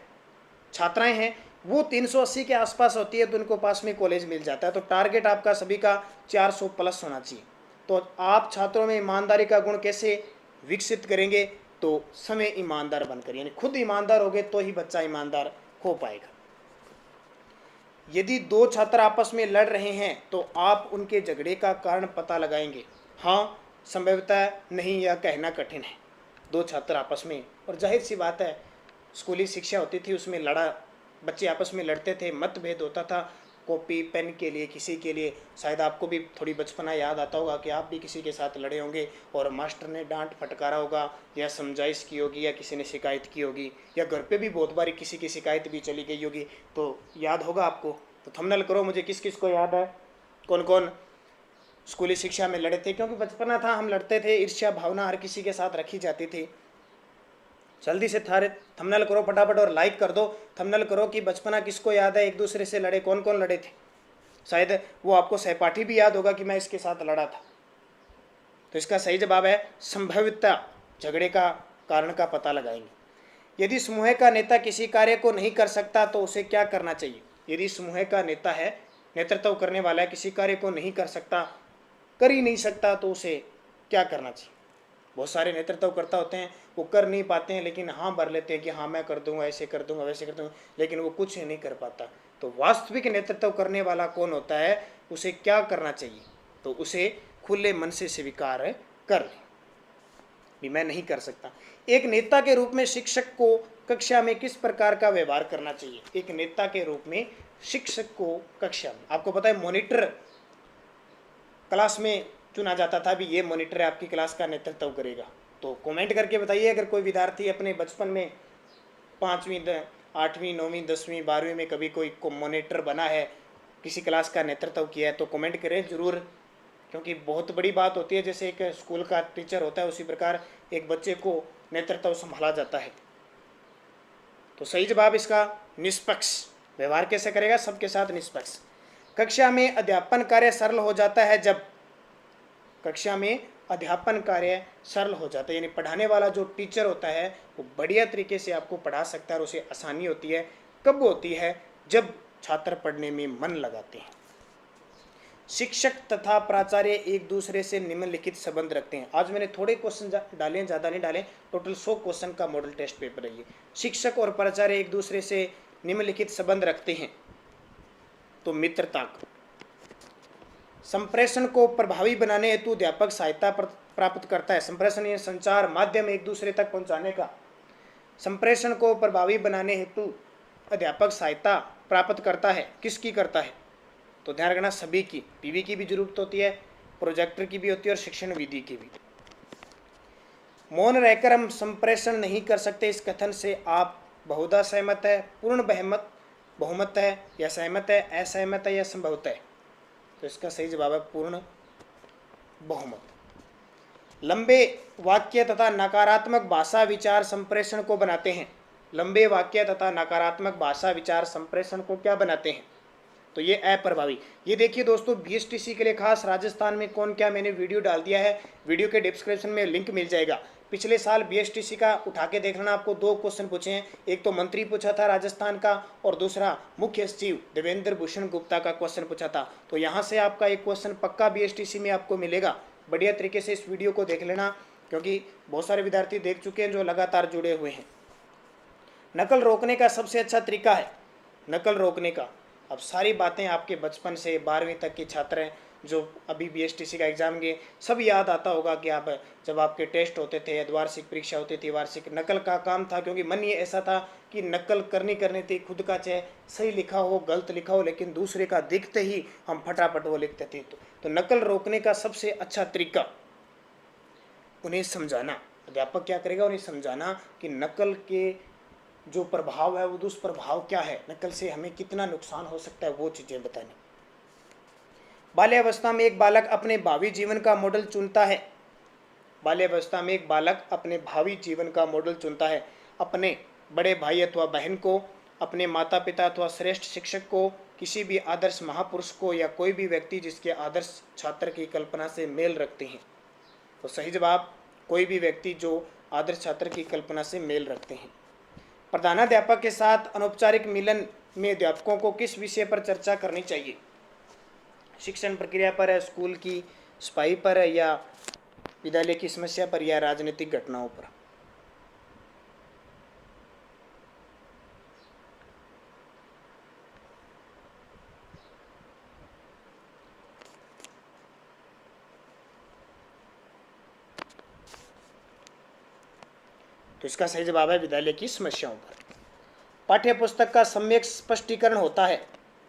छात्राएं हैं, वो 380 के आसपास होती है, तो उनको पास में कॉलेज मिल जाता है। तो टारगेट आपका सभी का 400 प्लस होना चाहिए। तो आप छात्रों में ईमानदारी का गुण कैसे विकसित करेंगे? तो समय ईमानदार बनकर, यानी खुद ईमानदार होगे तो ही बच्चा ईमानदार हो पाएगा। यदि 2 छात्र आपस में लड़ रहे हैं तो आप उनके झगड़े का कारण पता लगाएंगे। हाँ, संभवतः नहीं, यह कहना कठिन है। 2 छात्र आपस में, और जाहिर सी बात है, स्कूली शिक्षा होती थी, उसमें बच्चे आपस में लड़ते थे, मतभेद होता था कॉपी पेन के लिए, किसी के लिए। शायद आपको भी थोड़ी बचपना याद आता होगा कि आप भी किसी के साथ लड़े होंगे और मास्टर ने डांट फटकारा होगा, या समझाइश की होगी, या किसी ने शिकायत की होगी, या घर पे भी बहुत बारी किसी की शिकायत भी चली गई होगी। तो याद होगा आपको। तो थंबनेल करो मुझे किस किस को याद है, कौन कौन स्कूली शिक्षा में लड़े थे। क्योंकि बचपना था, हम लड़ते थे, ईर्ष्या भावना हर किसी के साथ रखी जाती थी। जल्दी से थारे थंबनेल करो फटाफट, और लाइक कर दो। थंबनेल करो कि बचपना किसको याद है, एक दूसरे से लड़े, कौन कौन लड़े थे। शायद वो आपको सहपाठी भी याद होगा कि मैं इसके साथ लड़ा था। तो इसका सही जवाब है संभाव्यता झगड़े का कारण का पता लगाएंगे। यदि समूह का नेता किसी कार्य को नहीं कर सकता तो उसे क्या करना चाहिए? यदि समूह का नेता है, नेतृत्व करने वाला है, किसी कार्य को नहीं कर सकता, कर ही नहीं सकता, तो उसे क्या करना चाहिए? बहुत सारे नेतृत्वकर्ता होते हैं, वो कर नहीं पाते हैं, लेकिन हाँ भर लेते हैं कि हाँ मैं कर दूंगा, ऐसे कर दूंगा, वैसे कर दूंगा, लेकिन वो कुछ नहीं कर पाता। तो वास्तविक नेतृत्व करने वाला कौन होता है? उसे क्या करना चाहिए? तो उसे खुले मन से स्वीकार कर ले भी मैं नहीं कर सकता। एक नेता के रूप में शिक्षक को कक्षा में किस प्रकार का व्यवहार करना चाहिए? एक नेता के रूप में शिक्षक को कक्षा में, आपको पता है मॉनिटर क्लास में चुना जाता था, भी ये मॉनिटर आपकी क्लास का नेतृत्व करेगा। तो कमेंट करके बताइए अगर कोई विद्यार्थी अपने बचपन में 5वीं 8वीं 9वीं 10वीं 12वीं में कभी कोई मॉनिटर बना है, किसी क्लास का नेतृत्व किया है, तो कमेंट करें ज़रूर, क्योंकि बहुत बड़ी बात होती है। जैसे एक स्कूल का टीचर होता है उसी प्रकार एक बच्चे को नेतृत्व संभाला जाता है। तो सही जवाब इसका निष्पक्ष। व्यवहार कैसे करेगा? सबके साथ निष्पक्ष। कक्षा में अध्यापन कार्य सरल हो जाता है जब, कक्षा में अध्यापन कार्य सरल हो जाता है, यानी पढ़ाने वाला जो टीचर होता है वो बढ़िया तरीके से आपको पढ़ा सकता है और उसे आसानी होती है। कब होती है? जब छात्र पढ़ने में मन लगाते हैं। शिक्षक तथा प्राचार्य एक दूसरे से निम्नलिखित संबंध रखते हैं। आज मैंने थोड़े क्वेश्चन डाले, ज़्यादा नहीं डाले, टोटल 100 क्वेश्चन का मॉडल टेस्ट पेपर है ये। शिक्षक और प्राचार्य एक दूसरे से निम्नलिखित संबंध रखते हैं, तो मित्रता। संप्रेषण को प्रभावी बनाने हेतु अध्यापक सहायता प्राप्त करता है। संप्रेषण या संचार माध्यम एक दूसरे तक पहुंचाने का। संप्रेषण को प्रभावी बनाने हेतु अध्यापक सहायता प्राप्त करता है। किसकी करता है? तो ध्यान रखना, सभी की। पीवी की भी जरूरत होती है, प्रोजेक्टर की भी होती है और शिक्षण विधि की भी। मौन रहकर हम संप्रेषण नहीं कर सकते, इस कथन से आप बहुधा सहमत है, पूर्ण बहुमत है, या सहमत है, असहमत है, या संभवत है? तो इसका सही जवाब है पूर्ण बहुमत। लंबे वाक्य तथा नकारात्मक भाषा विचार संप्रेषण को बनाते हैं। लंबे वाक्य तथा नकारात्मक भाषा विचार संप्रेषण को क्या बनाते हैं? तो ये अप्रभावी। ये देखिए दोस्तों, बीएसटीसी के लिए खास राजस्थान में कौन क्या मैंने वीडियो डाल दिया है, वीडियो के डिस्क्रिप्शन में लिंक मिल जाएगा। पिछले साल बीएसटीसी का उठा के देख लेना, आपको 2 क्वेश्चन पूछे हैं। एक तो मंत्री पूछा था राजस्थान का, और दूसरा मुख्य सचिव देवेंद्र भूषण गुप्ता का क्वेश्चन पूछा था। तो यहाँ से आपका एक क्वेश्चन पक्का बीएसटीसी में आपको मिलेगा। बढ़िया तरीके से इस वीडियो को देख लेना, क्योंकि बहुत सारे विद्यार्थी देख चुके हैं जो लगातार जुड़े हुए हैं। नकल रोकने का सबसे अच्छा तरीका है, नकल रोकने का। अब सारी बातें आपके बचपन से 12वीं तक के छात्र हैं जो अभी बीएसटीसी का एग्जाम गए, सब याद आता होगा कि आप जब आपके टेस्ट होते थे, अर्धवार्षिक परीक्षा होती थी, वार्षिक, नकल का काम था। क्योंकि मन ये ऐसा था कि नकल करनी थी, खुद का चाहे सही लिखा हो गलत लिखा हो, लेकिन दूसरे का दिखते ही हम फटाफट वो लिखते थे। तो नकल रोकने का सबसे अच्छा तरीका उन्हें समझाना। अध्यापक क्या करेगा? उन्हें समझाना कि नकल के जो प्रभाव है वो दुष्प्रभाव क्या है, नकल से हमें कितना नुकसान हो सकता है, वो चीज़ें बतानी। बाल्यावस्था में एक बालक अपने भावी जीवन का मॉडल चुनता है। बाल्यावस्था में एक बालक अपने भावी जीवन का मॉडल चुनता है। अपने बड़े भाई अथवा बहन को, अपने माता पिता अथवा श्रेष्ठ शिक्षक को, किसी भी आदर्श महापुरुष को, या कोई भी व्यक्ति जिसके आदर्श छात्र की कल्पना से मेल रखते हैं। तो सही जवाब कोई भी व्यक्ति जो आदर्श छात्र की कल्पना से मेल रखते हैं। प्रधानाध्यापक के साथ अनौपचारिक मिलन में अध्यापकों को किस विषय पर चर्चा करनी चाहिए? शिक्षण प्रक्रिया पर है, स्कूल की सफाई पर है, या विद्यालय की समस्या पर, या राजनीतिक घटनाओं पर? तो इसका सही जवाब है विद्यालय की समस्याओं पर। पाठ्य पुस्तक का सम्यक स्पष्टीकरण होता है।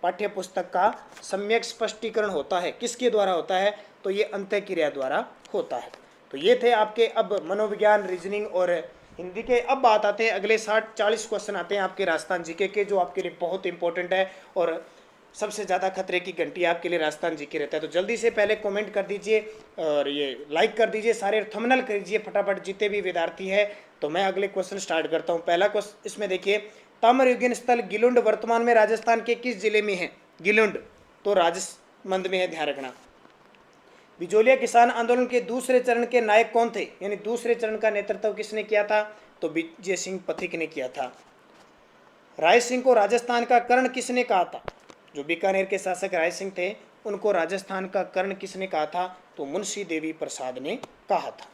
पाठ्य पुस्तक का सम्यक स्पष्टीकरण होता है, किसके द्वारा होता है? तो ये अंतःक्रिया द्वारा होता है। तो ये थे आपके अब मनोविज्ञान, रीजनिंग और हिंदी के। अब बात आते हैं अगले 60-40 क्वेश्चन आते हैं आपके राजस्थान जीके के, जो आपके लिए बहुत इंपॉर्टेंट है और सबसे ज़्यादा खतरे की घंटी आपके लिए राजस्थान जीके रहता है। तो जल्दी से पहले कमेंट कर दीजिए और ये लाइक कर दीजिए, सारे थंबनेल कर दीजिए फटाफट जितने भी विद्यार्थी है। तो मैं अगले क्वेश्चन स्टार्ट करता हूँ। पहला क्वेश्चन इसमें देखिए, ताम्रयुगीन स्थल गिलुंड वर्तमान में राजस्थान के किस जिले में है? गिलुंड तो राजसमंद में है, ध्यान रखना। बिजोलिया किसान आंदोलन के दूसरे चरण के नायक कौन थे? यानी दूसरे चरण का नेतृत्व किसने किया था? तो विजय सिंह पथिक ने किया था। राय सिंह को राजस्थान का कर्ण किसने कहा था? जो बीकानेर के शासक राय सिंह थे उनको राजस्थान का कर्ण किसने कहा था? तो मुंशी देवी प्रसाद ने कहा था।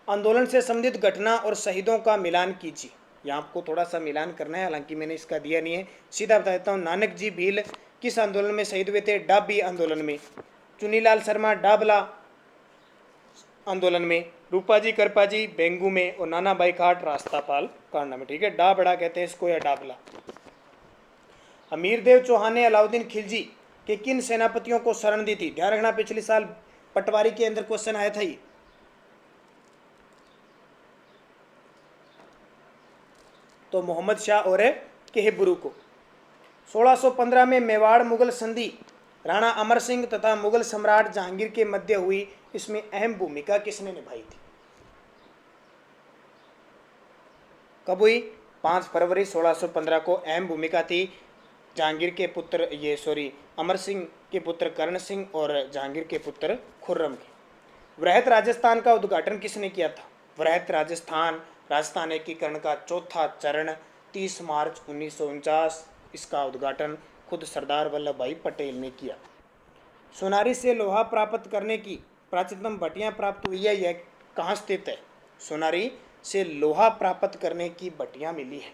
आंदोलन से संबंधित घटना और शहीदों का मिलान कीजिए। यहाँ आपको थोड़ा सा मिलान करना है, हालांकि मैंने इसका दिया नहीं है, सीधा बता देता हूँ। नानक जी भील किस आंदोलन में शहीद हुए थे? डाबी आंदोलन में। चुनीलाल शर्मा डाबला आंदोलन में। रूपाजी करपाजी बेंगू में। और नाना भाई खाट रास्तापाल कांडा में। ठीक है, डा बड़ा कहते हैं इसको या डाबला। अमीरदेव चौहान ने अलाउद्दीन खिलजी के किन सेनापतियों को शरण दी थी? ध्यान रखना, पिछले साल पटवारी के अंदर क्वेश्चन आया था ये। तो मोहम्मद शाह और केहबुरु को। 1615 में मेवाड़ मुगल संधि राणा अमर सिंह तथा मुगल सम्राट जहांगीर के मध्य हुई, इसमें अहम भूमिका किसने निभाई थी? कब हुई? 5 फरवरी 1615 को अहम भूमिका थी जहांगीर के पुत्र अमर सिंह के पुत्र करण सिंह और जहांगीर के पुत्र खुर्रम की। वृहत राजस्थान का उद्घाटन किसने किया था? वृहत राजस्थान एकीकरण का चौथा चरण 30 मार्च 1949, इसका उद्घाटन खुद सरदार वल्लभ भाई पटेल ने किया। सोनारी से लोहा प्राप्त करने की प्राचीनतम भट्टियां प्राप्त हुई है, यह कहाँ स्थित है? सोनारी से लोहा प्राप्त करने की भट्टियां मिली है,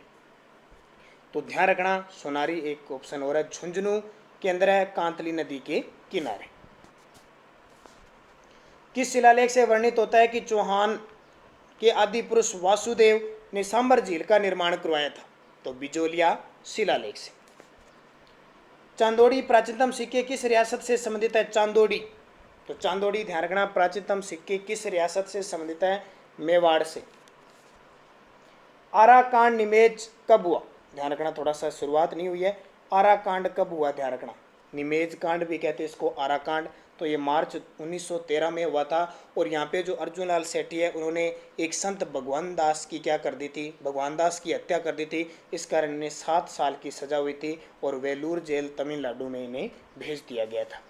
तो ध्यान रखना सोनारी एक ऑप्शन हो रहा है, झुंझुनू के अंदर है, कांतली नदी के किनारे। किस शिलालेख से वर्णित होता है कि चौहान के आदि पुरुष वासुदेव ने सांबर झील का निर्माण करवाया था? तो बिजोलिया शिलालेख से। चांदोड़ी प्राचीनतम सिक्के किस रियासत से संबंधित है? चांदोड़ी, तो चांदोड़ी ध्यान रखना प्राचीनतम सिक्के किस रियासत से संबंधित है? मेवाड़ से। आराकांड निमेज कब हुआ? ध्यान रखना, थोड़ा सा शुरुआत नहीं हुई है। आराकांड कब हुआ? ध्यान रखना, निमेज कांड भी कहते हैं इसको, आराकांड। तो ये मार्च 1913 में हुआ था। और यहाँ पे जो अर्जुन लाल सेठी है, उन्होंने एक संत भगवान दास की क्या कर दी थी? भगवान दास की हत्या कर दी थी। इस कारण इन्हें 7 साल की सजा हुई थी और वेलूर जेल तमिलनाडु में इन्हें भेज दिया गया था।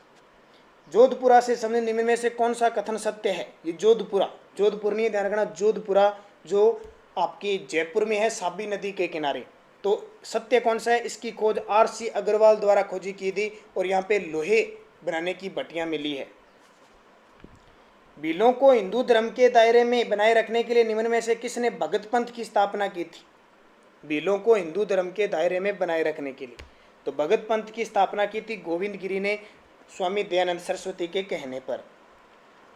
जोधपुरा से संबंधित निम्न में से कौन सा कथन सत्य है? ये जोधपुर नहीं, ध्यान रखना, जोधपुरा जो आपकी जयपुर में है, साबी नदी के किनारे। तो सत्य कौन सा है? इसकी खोज RC अग्रवाल द्वारा खोजी की थी और यहाँ पे लोहे बनाने की भट्टियां मिली है। भीलों को हिंदू धर्म के दायरे में बनाए रखने के लिए निम्न में से किसने भगत पंथ की स्थापना की थी? भीलों को हिंदू धर्म के दायरे में बनाए रखने के लिए तो भगत पंथ की स्थापना की थी गोविंद गिरी ने, स्वामी दयानंद सरस्वती के कहने पर।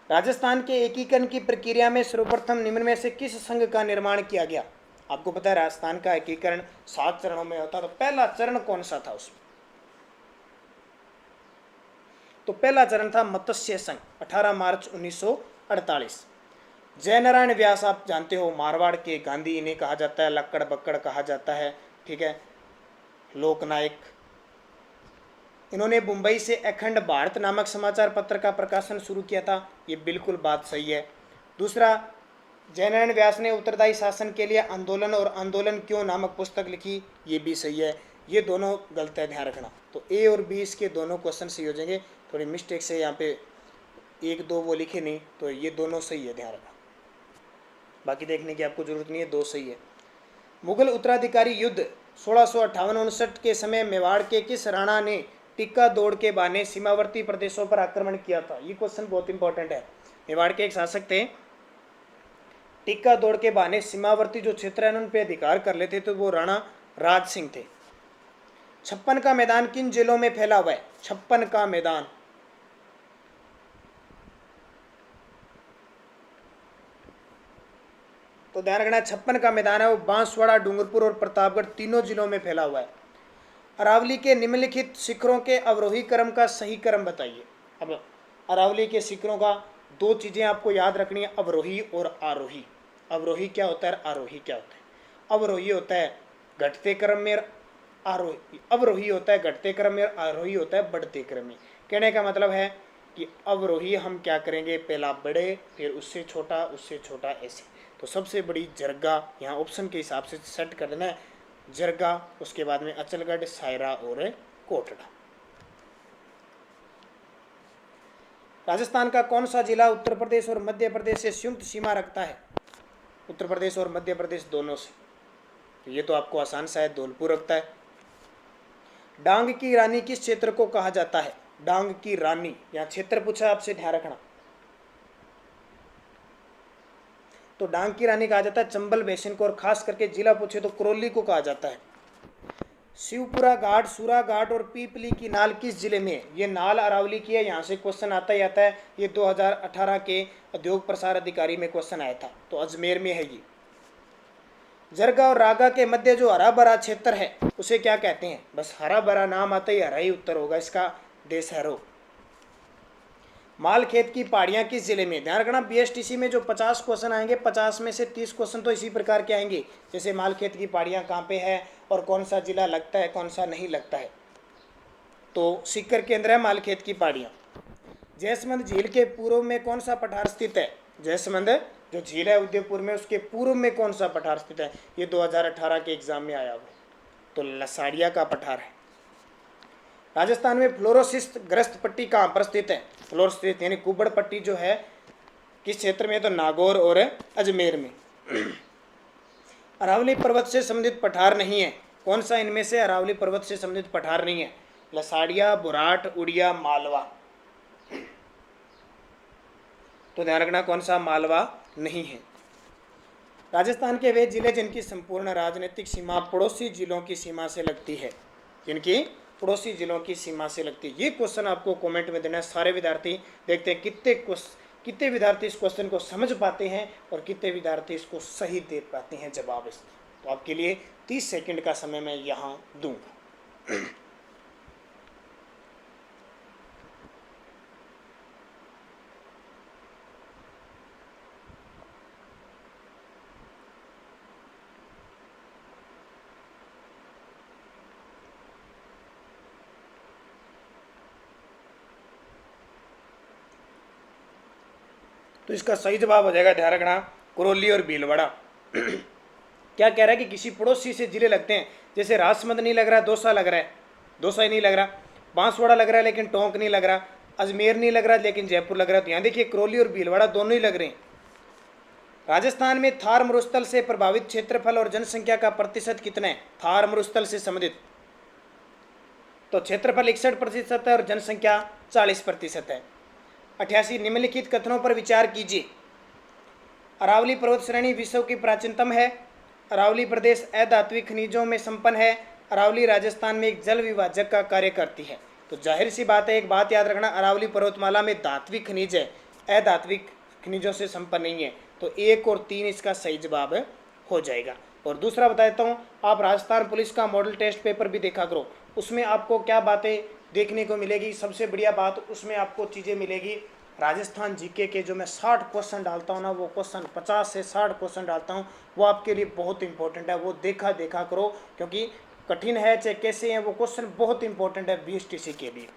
राजस्थान के एकीकरण की प्रक्रिया में सर्वप्रथम निम्न में से किस संघ का निर्माण किया गया? आपको पता है राजस्थान का एकीकरण 7 चरणों में होता, तो पहला चरण कौन सा था उसमें? तो पहला चरण था मत्स्य संघ, 18 मार्च 1948। जयनारायण व्यास आप जानते हो, मारवाड़ के गांधी इन्हें कहा जाता है, लक्कड़ बक्कड़ कहा जाता है, ठीक है, लोकनायक। इन्होंने मुंबई से अखंड भारत नामक समाचार पत्र का प्रकाशन शुरू किया था, ये बिल्कुल बात सही है। दूसरा, जयनारायण व्यास ने उत्तरदायी शासन के लिए आंदोलन और आंदोलन क्यों नामक पुस्तक लिखी, ये भी सही है। ये दोनों गलत है, ध्यान रखना। तो A और B इसके दोनों क्वेश्चन सही हो जाएंगे, थोड़ी मिस्टेक से यहाँ पे 1-2 वो लिखे नहीं, तो ये दोनों सही है, ध्यान रखना। बाकी देखने की आपको जरूरत नहीं है, 2 सही है। मुगल उत्तराधिकारी युद्ध 1658-59 के समय मेवाड़ के किस राणा ने टिक्का दौड़ के बहाने सीमावर्ती प्रदेशों पर आक्रमण किया था? ये क्वेश्चन बहुत इंपॉर्टेंट है। मेवाड़ के एक शासक थे, टिक्का दौड़ के बहाने सीमावर्ती जो क्षेत्र है उन पे अधिकार कर लेते, तो वो राणा राज सिंह थे। 56 का मैदान किन जिलों में फैला हुआ है? 56 का मैदान, तो ध्यान रखना 56 का मैदान है वो बांसवाड़ा, डूंगरपुर और प्रतापगढ़ तीनों जिलों में फैला हुआ है। अरावली के निम्नलिखित शिखरों के अवरोही क्रम का सही क्रम बताइए। अब अरावली के शिखरों का 2 चीजें आपको याद रखनी है, अवरोही और आरोही। अवरोही क्या होता है, आरोही क्या होता है? अवरोही होता है घटते क्रम में, अवरोही होता है घटते क्रम में, आरोही होता है बढ़ते क्रम में। कहने का मतलब है कि अवरोही हम क्या करेंगे, पहला बड़े, फिर उससे छोटा, ऐसे। तो सबसे बड़ी जरगा, यहाँ ऑप्शन के हिसाब से सेट कर देना है, जरगा, उसके बाद में अचलगढ़, सायरा और कोटड़ा। राजस्थान का कौन सा जिला उत्तर प्रदेश और मध्य प्रदेश से संयुक्त सीमा रखता है? उत्तर प्रदेश और मध्य प्रदेश दोनों से, तो ये तो आपको आसान सा है, धौलपुर रखता है। डांग की रानी किस क्षेत्र को कहा जाता है? डांग की रानी, यहाँ क्षेत्र पूछा आपसे, ध्यान रखना। तो डांग की रानी कहा जाता है चंबल बेसिन को, और खास करके जिला पूछे तो करौली को कहा जाता है। शिवपुरा घाट, सूरा घाट और पीपली की नाल किस जिले में है? ये नाल अरावली की है, यहाँ से क्वेश्चन आता ही आता है। ये 2018 के उद्योग प्रसार अधिकारी में क्वेश्चन आया था, तो अजमेर में है ये। जरगा और रागा के मध्य जो हरा भरा क्षेत्र है उसे क्या कहते हैं? बस हरा भरा नाम आता ही हरा ही उत्तर होगा इसका, देशहरो। माल खेत की पहाड़ियाँ किस जिले में? ध्यान रखना बीएसटीसी में जो 50 क्वेश्चन आएंगे 50 में से 30 क्वेश्चन तो इसी प्रकार के आएंगे, जैसे माल खेत की पहाड़ियाँ कहाँ पे है और कौन सा जिला लगता है कौन सा नहीं लगता है। तो सीकर के अंदर है माल खेत की पहाड़ियाँ। जयसमंद झील के पूर्व में कौन सा पठार स्थित है? जयसमंद जो झील है उदयपुर में, उसके पूर्व में कौन सा पठार स्थित है? ये 2018 के एग्जाम में आया हुआ, तो लसाड़िया का पठार है। राजस्थान में फ्लोरोसिस ग्रस्त पट्टी कहाँ पर स्थित है? फ्लोरोसिस यानी कुबड़ पट्टी जो है किस क्षेत्र में? तो नागौर और अजमेर में। अरावली पर्वत से संबंधित पठार नहीं है, कौन सा इनमें से अरावली पर्वत से संबंधित पठार नहीं है? लसाड़िया, बुराट, उड़िया, मालवा। तो ध्यान रखना कौन सा? मालवा नहीं है। राजस्थान के वे जिले जिनकी संपूर्ण राजनीतिक सीमा पड़ोसी जिलों की सीमा से लगती है, जिनकी पड़ोसी जिलों की सीमा से लगती है। ये क्वेश्चन आपको कमेंट में देना है। सारे विद्यार्थी देखते हैं कितने विद्यार्थी इस क्वेश्चन को समझ पाते हैं और कितने विद्यार्थी इसको सही दे पाते हैं जवाब इसका। तो आपके लिए 30 सेकंड का समय मैं यहाँ दूंगा। तो इसका सही जवाब हो जाएगा, ध्यान रखना, करौली और भीलवाड़ा। क्या कह रहा है कि किसी पड़ोसी से जिले लगते हैं, जैसे राजसमंद नहीं लग रहा, दौसा लग रहा है, दौसा ही नहीं लग रहा, बांसवाड़ा लग रहा है लेकिन टोंक नहीं लग रहा, अजमेर नहीं लग रहा लेकिन जयपुर लग रहा है। तो यहाँ देखिए करौली और भीलवाड़ा दोनों ही लग रहे हैं। राजस्थान में थार मरुस्थल से प्रभावित क्षेत्रफल और जनसंख्या का प्रतिशत कितना है? थार मरुस्थल से संबंधित तो क्षेत्रफल 61% है और जनसंख्या 40% है। 88 निम्नलिखित कथनों पर विचार कीजिए। अरावली पर्वत श्रेणी विश्व की प्राचीनतम है। अरावली प्रदेश अधात्विक खनिजों में संपन्न है। अरावली राजस्थान में एक जल विभाजक का कार्य करती है। तो जाहिर सी बात है, एक बात याद रखना, अरावली पर्वतमाला में धात्विक खनिज है, अधात्विक खनिजों से संपन्न नहीं है। तो 1 और 3 इसका सही जवाब हो जाएगा। और दूसरा बता देता हूँ, आप राजस्थान पुलिस का मॉडल टेस्ट पेपर भी देखा करो, उसमें आपको क्या बातें देखने को मिलेगी। सबसे बढ़िया बात उसमें आपको चीज़ें मिलेगी, राजस्थान जीके के जो मैं 60 क्वेश्चन डालता हूँ ना, वो क्वेश्चन 50 से 60 क्वेश्चन डालता हूँ, वो आपके लिए बहुत इंपॉर्टेंट है। वो देखा करो, क्योंकि कठिन है चाहे कैसे हैं, वो क्वेश्चन बहुत इंपॉर्टेंट है बीएसटीसी के लिए।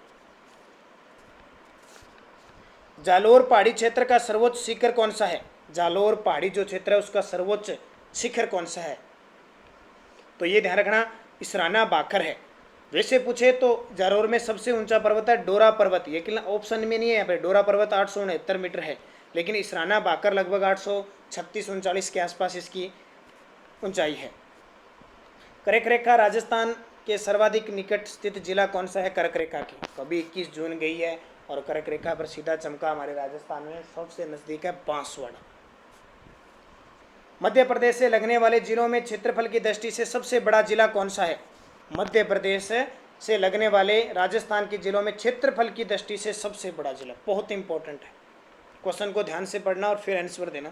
जालोर पहाड़ी क्षेत्र का सर्वोच्च शिखर कौन सा है? जालोर पहाड़ी जो क्षेत्र है उसका सर्वोच्च शिखर कौन सा है? तो ये ध्यान रखना, इसराना बाखर है। वैसे पूछे तो जालोर में सबसे ऊंचा पर्वत है डोरा पर्वत, ये ऑप्शन में नहीं है यहाँ पे। डोरा पर्वत 869 मीटर है, लेकिन इसराना बाखर लगभग 836-39 के आसपास इसकी ऊंचाई है। कर्क रेखा राजस्थान के सर्वाधिक निकट स्थित जिला कौन सा है? कर्क रेखा की तो अभी 21 जून गई है और कर्क रेखा पर सीधा चमका हमारे राजस्थान में सबसे नजदीक है बांसवाड़ा। मध्य प्रदेश से लगने वाले जिलों में क्षेत्रफल की दृष्टि से सबसे बड़ा जिला कौन सा है? मध्य प्रदेश से लगने वाले राजस्थान के जिलों में क्षेत्रफल की दृष्टि से सबसे बड़ा जिला, बहुत इंपॉर्टेंट है। क्वेश्चन को ध्यान से पढ़ना और फिर आंसर देना।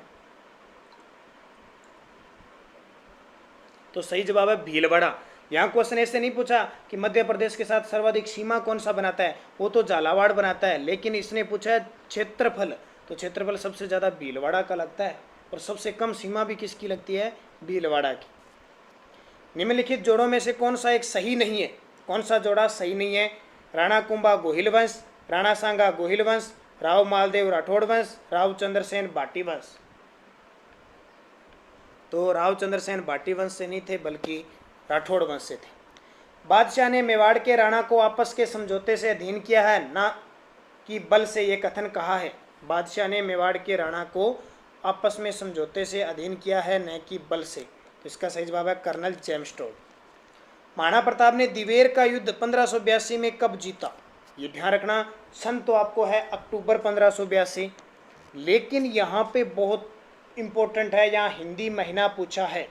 तो सही जवाब है भीलवाड़ा। यहाँ क्वेश्चन ऐसे नहीं पूछा कि मध्य प्रदेश के साथ सर्वाधिक सीमा कौन सा बनाता है, वो तो झालावाड़ बनाता है, लेकिन इसने पूछा है क्षेत्रफल, तो क्षेत्रफल सबसे ज़्यादा भीलवाड़ा का लगता है और सबसे कम सीमा भी किसकी लगती है? भीलवाड़ा की। निम्नलिखित जोड़ों में से कौन सा एक सही नहीं है? कौन सा जोड़ा सही नहीं है? राणा कुंभा गोहिल वंश, राणा सांगा गोहिल वंश, राव मालदेव राठौड़ वंश, राव चंद्रसेन बाटी वंश। तो राव चंद्रसेन बाटी वंश से नहीं थे बल्कि राठौड़ वंश से थे। बादशाह ने मेवाड़ के राणा को आपस के समझौते से अधीन किया है, ना कि बल से, ये कथन कहा है। बादशाह ने मेवाड़ के राणा को आपस में समझौते से अधीन किया है, न कि बल से। तो इसका सही जवाब है colonel James Tod. Maharana Pratap ने दिवेर का युद्ध 1582 में कब जीता? ये ध्यान रखना, सन तो आपको है अक्टूबर 1582, लेकिन यहाँ पे बहुत इंपॉर्टेंट है, यहाँ हिंदी महीना पूछा है,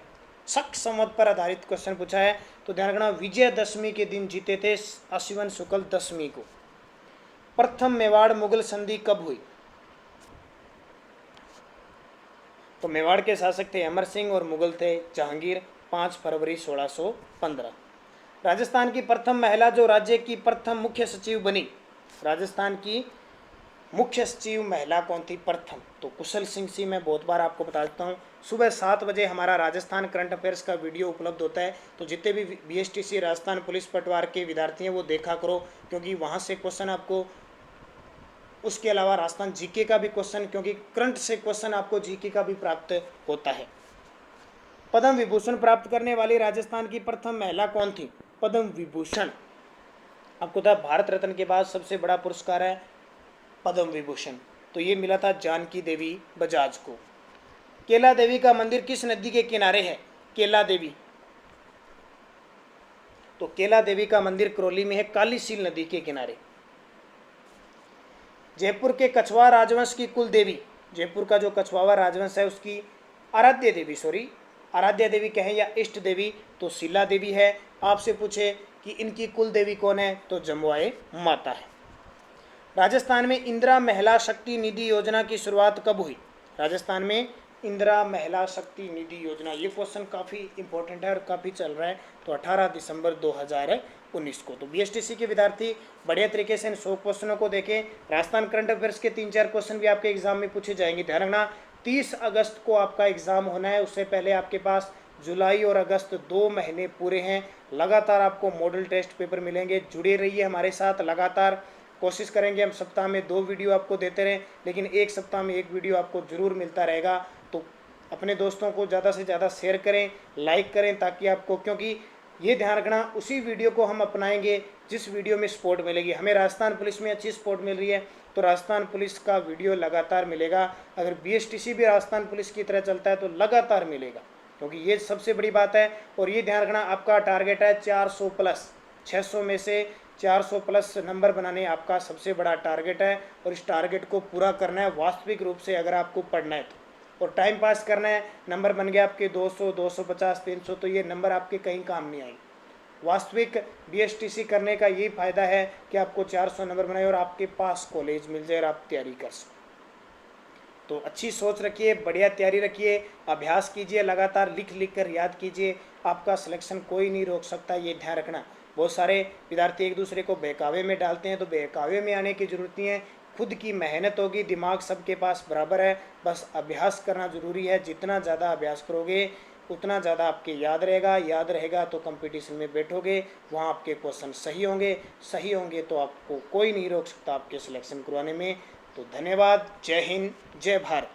शक संवत पर आधारित क्वेश्चन पूछा है। तो ध्यान रखना, विजयदशमी के दिन जीते थे, अश्विन शुक्ल दशमी को। प्रथम मेवाड़ मुगल संधि कब हुई? तो मेवाड़ के शासक थे अमर सिंह और मुगल थे जहांगीर, 5 फरवरी 1615। राजस्थान की प्रथम महिला जो राज्य की प्रथम मुख्य सचिव बनी, राजस्थान की मुख्य सचिव महिला कौन थी प्रथम? तो कुशल सिंह सी। मैं बहुत बार आपको बता देता हूँ, सुबह 7 बजे हमारा राजस्थान करंट अफेयर्स का वीडियो उपलब्ध होता है, तो जितने भी बीएसटीसी राजस्थान पुलिस पटवार के विद्यार्थी हैं वो देखा करो, क्योंकि वहाँ से क्वेश्चन आपको, उसके अलावा राजस्थान जीके का भी क्वेश्चन, क्योंकि करंट से क्वेश्चन आपको जीके का भी प्राप्त होता है। पद्म विभूषण प्राप्त करने वाली राजस्थान की प्रथम महिला कौन थी? पद्म विभूषण, आपको पता है भारत रत्न के बाद सबसे बड़ा पुरस्कार है पद्म विभूषण, तो ये मिला था जानकी देवी बजाज को। केला देवी का मंदिर किस नदी के किनारे है? केला देवी, तो केला देवी का मंदिर करौली में है, कालीसील नदी के किनारे। जयपुर के कछवाहा राजवंश की कुल देवी, जयपुर का जो कछवाहा राजवंश है उसकी आराध्य देवी कहें या इष्ट देवी, तो शीला देवी है। आपसे पूछे कि इनकी कुल देवी कौन है, तो जमुआए माता है। राजस्थान में इंदिरा महिला शक्ति निधि योजना की शुरुआत कब हुई? राजस्थान में इंदिरा महिला शक्ति निधि योजना, ये क्वेश्चन काफ़ी इंपॉर्टेंट है और काफ़ी चल रहा है, तो 18 दिसंबर 2019 को। तो बीएसटीसी के विद्यार्थी बढ़िया तरीके से इन 100 क्वेश्चनों को देखें। राजस्थान करंट अफेयर्स के 3-4 क्वेश्चन भी आपके एग्जाम में पूछे जाएंगे। ध्यान रखना 30 अगस्त को आपका एग्ज़ाम होना है, उससे पहले आपके पास जुलाई और अगस्त 2 महीने पूरे हैं। लगातार आपको मॉडल टेस्ट पेपर मिलेंगे, जुड़े रहिए हमारे साथ। लगातार कोशिश करेंगे हम सप्ताह में 2 वीडियो आपको देते रहें, लेकिन एक सप्ताह में 1 वीडियो आपको ज़रूर मिलता रहेगा। तो अपने दोस्तों को ज़्यादा से ज़्यादा शेयर करें, लाइक करें, ताकि आपको, क्योंकि ये ध्यान रखना उसी वीडियो को हम अपनाएंगे जिस वीडियो में सपोर्ट मिलेगी। हमें राजस्थान पुलिस में अच्छी सपोर्ट मिल रही है, तो राजस्थान पुलिस का वीडियो लगातार मिलेगा। अगर बीएसटीसी भी राजस्थान पुलिस की तरह चलता है तो लगातार मिलेगा, क्योंकि ये सबसे बड़ी बात है। और ये ध्यान रखना, आपका टारगेट है 400 प्लस, 600 में से 400 प्लस नंबर बनाने आपका सबसे बड़ा टारगेट है, और इस टारगेट को पूरा करना है वास्तविक रूप से। अगर आपको पढ़ना है तो, और टाइम पास करना है, नंबर बन गया आपके 200, 250, 300, तो ये नंबर आपके कहीं काम नहीं आएंगे। वास्तविक बीएसटीसी करने का यही फायदा है कि आपको 400 नंबर बनाए और आपके पास कॉलेज मिल जाए और आप तैयारी कर सको। तो अच्छी सोच रखिए, बढ़िया तैयारी रखिए, अभ्यास कीजिए, लगातार लिख लिख कर याद कीजिए। आपका सिलेक्शन कोई नहीं रोक सकता, ये ध्यान रखना। बहुत सारे विद्यार्थी एक दूसरे को बहकावे में डालते हैं, तो बहकावे में आने की जरूरत नहीं है। खुद की मेहनत होगी, दिमाग सबके पास बराबर है, बस अभ्यास करना ज़रूरी है। जितना ज़्यादा अभ्यास करोगे उतना ज़्यादा आपके याद रहेगा तो कंपटीशन में बैठोगे, वहाँ आपके क्वेश्चन सही होंगे तो आपको कोई नहीं रोक सकता आपके सिलेक्शन करवाने में। तो धन्यवाद, जय हिंद, जय भारत।